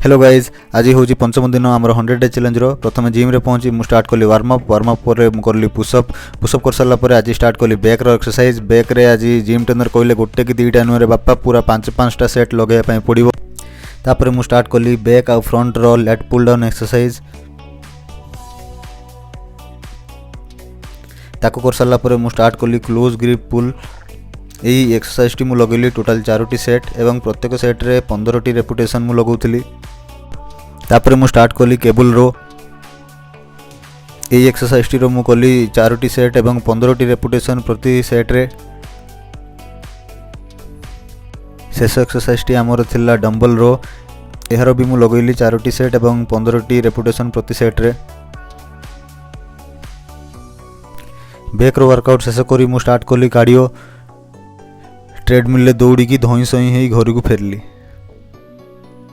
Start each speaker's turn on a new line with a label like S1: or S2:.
S1: Hello guys आज हूँ पंचम दिन आम 100 डे चैलेंज प्रथम जिम रे पहुंची मुझे स्टार्ट कली वार्मअप पर कली पुशअप कर सारापर आज स्टार्ट कली बैक एक्सरसाइज बैक रे आज जिम ट्रेनर कहले गोटे कि 2टा नुहे बापा पूरा 5-5टा सेट लगे पड़ो तापर मुझे स्टार्ट कली बैक आ front row lat pull down exercise ताको कर सारापर मुझे स्टार्ट कली क्लोज ग्रिप पुल यही एक्सरसाइज टी लगेली टोटाल 4टी सेट एवं प्रत्येक सेट रे 15टी रेपुटेशन मु लगाउथली तापर मु स्टार्ट कली केबल रो यही एक्सरसाइज टी रो मु कली 4टी सेट एवं 15टी रेपुटेशन प्रति सेट रे शेष एक्सरसाइज टी आमर थिला डंबल रो एहार भी मु लगेली 4टी सेट एवं 15टी रेपुटेशन प्रति सेट रे बैक रो वर्कआउट शेष करी मु स्टार्ट कली कार्डियो ट्रेडमिल दौड़ी की धई सई घर को फेरली।